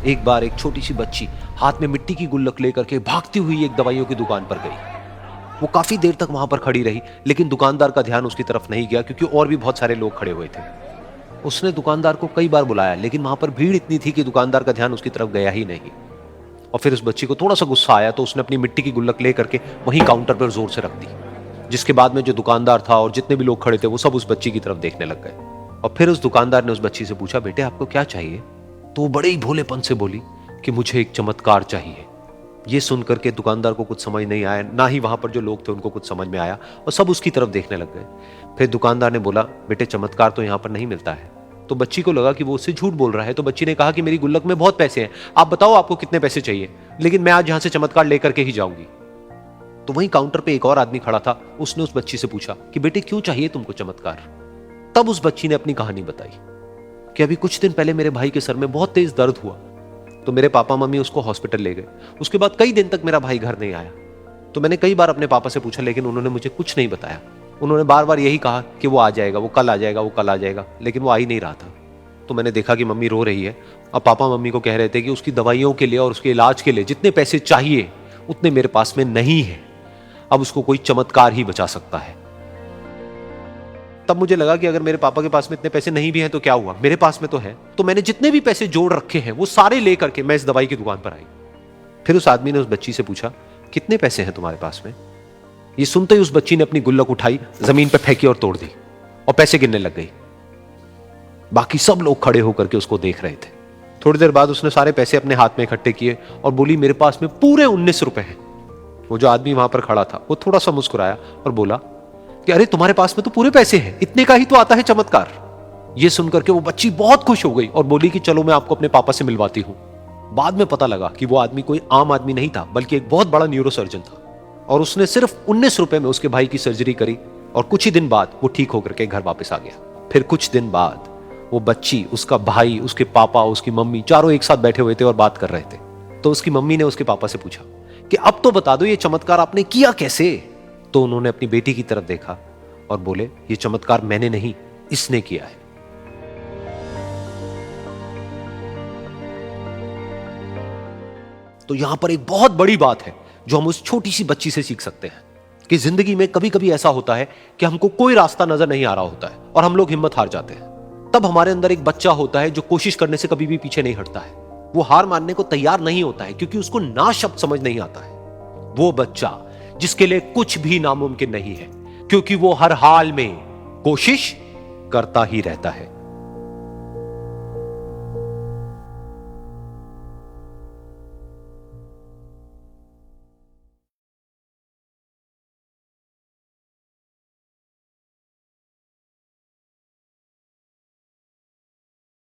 एक बार एक छोटी सी बच्ची हाथ में मिट्टी की गुल्लक लेकर के भागती हुई एक दवाइयों की दुकान पर गई। वो काफी देर तक वहां पर खड़ी रही, लेकिन दुकानदार का ध्यान उसकी तरफ नहीं गया क्योंकि और भी बहुत सारे लोग खड़े हुए थे। उसने दुकानदार को कई बार बुलाया, लेकिन वहां पर भीड़ इतनी थी कि दुकानदार का ध्यान उसकी तरफ गया ही नहीं। और फिर उस बच्ची को थोड़ा सा गुस्सा आया तो उसने अपनी मिट्टी की गुल्लक लेकर के वहीं काउंटर पर जोर से रख दी, जिसके बाद में जो दुकानदार था और जितने भी लोग खड़े थे वो सब उस बच्ची की तरफ देखने लग गए। और फिर उस दुकानदार ने उस बच्ची से पूछा, बेटे आपको क्या चाहिए? तो वो बड़े ही भोलेपन से बोली कि मुझे एक चमत्कार चाहिए। ये सुनकर के दुकानदार को कुछ समझ नहीं आया, ना ही वहां पर जो लोग थे उनको कुछ समझ में आया, और सब उसकी तरफ देखने लग गए। फिर दुकानदार ने बोला, बेटे चमत्कार तो यहाँ पर नहीं मिलता है। तो बच्ची को लगा कि वो उससे झूठ बोल रहा है, तो बच्ची ने कहा कि मेरी गुल्लक में बहुत पैसे हैं, आप बताओ आपको कितने पैसे चाहिए, लेकिन मैं आज यहां से चमत्कार लेकर के ही जाऊंगी। तो वहीं काउंटर पे एक और आदमी खड़ा था, उसने उस बच्ची से पूछा कि बेटे क्यों चाहिए तुमको चमत्कार? तब उस बच्ची ने अपनी कहानी बताई कि अभी कुछ दिन पहले मेरे भाई के सर में बहुत तेज दर्द हुआ, तो मेरे पापा मम्मी उसको हॉस्पिटल ले गए। उसके बाद कई दिन तक मेरा भाई घर नहीं आया। तो मैंने कई बार अपने पापा से पूछा, लेकिन उन्होंने मुझे कुछ नहीं बताया। उन्होंने बार बार यही कहा कि वो आ जाएगा, वो कल आ जाएगा, वो कल आ जाएगा, लेकिन वो आ ही नहीं रहा था। तो मैंने देखा कि मम्मी रो रही है, और पापा मम्मी को कह रहे थे कि उसकी दवाइयों के लिए और उसके इलाज के लिए जितने पैसे चाहिए उतने मेरे पास में नहीं है, अब उसको कोई चमत्कार ही बचा सकता है। तब मुझे लगा कि अगर मेरे पापा के पास में इतने पैसे नहीं भी हैं तो क्या हुआ, मेरे पास में तो है। तो मैंने जितने भी पैसे जोड़ रखे हैं वो सारे लेकर के मैं इस दवाई की दुकान पर आई। फिर उस आदमी ने उस बच्ची से पूछा, कितने पैसे हैं तुम्हारे पास में? ये सुनते ही उस बच्ची ने अपनी गुल्लक उठाई, जमीन पर फेंकी और तोड़ दी, और पैसे गिनने लग गई। बाकी सब लोग खड़े होकर के उसको देख रहे थे। थोड़ी देर बाद उसने सारे पैसे अपने हाथ में इकट्ठे किए और बोली, मेरे पास में पूरे 19 रुपए हैं। वो जो आदमी वहां पर खड़ा था वो थोड़ा सा मुस्कुराया और बोला कि अरे तुम्हारे पास में तो पूरे पैसे हैं, इतने का ही तो आता है चमत्कार। ये सुनकर के वो बच्ची बहुत खुश हो गई और बोली कि चलो मैं आपको अपने पापा से मिलवाती हूं। बाद में पता लगा कि वो आदमी कोई आम आदमी नहीं था, बल्कि एक बहुत बड़ा न्यूरोसर्जन था, और उसने सिर्फ 19 रुपए में उसके भाई की सर्जरी करी, और कुछ ही दिन बाद वो ठीक होकर के घर वापस आ गया। फिर कुछ दिन बाद वो बच्ची, उसका भाई, उसके पापा, उसकी मम्मी चारों एक साथ बैठे हुए थे और बात कर रहे थे। तो उसकी मम्मी ने उसके पापा से पूछा कि अब तो बता दो ये चमत्कार आपने किया कैसे? तो उन्होंने अपनी बेटी की तरफ देखा और बोले, ये चमत्कार मैंने नहीं, इसने किया है। तो यहां पर एक बहुत बड़ी बात है जो हम उस छोटी सी बच्ची से सीख सकते हैं कि जिंदगी में कभी कभी ऐसा होता है कि हमको कोई रास्ता नजर नहीं आ रहा होता है और हम लोग हिम्मत हार जाते हैं। तब हमारे अंदर एक बच्चा होता है जो कोशिश करने से कभी भी पीछे नहीं हटता है। वो हार मानने को तैयार नहीं होता है क्योंकि उसको ना शब्द समझ नहीं आता है। वो बच्चा जिसके लिए कुछ भी नामुमकिन नहीं है, क्योंकि वो हर हाल में कोशिश करता ही रहता है।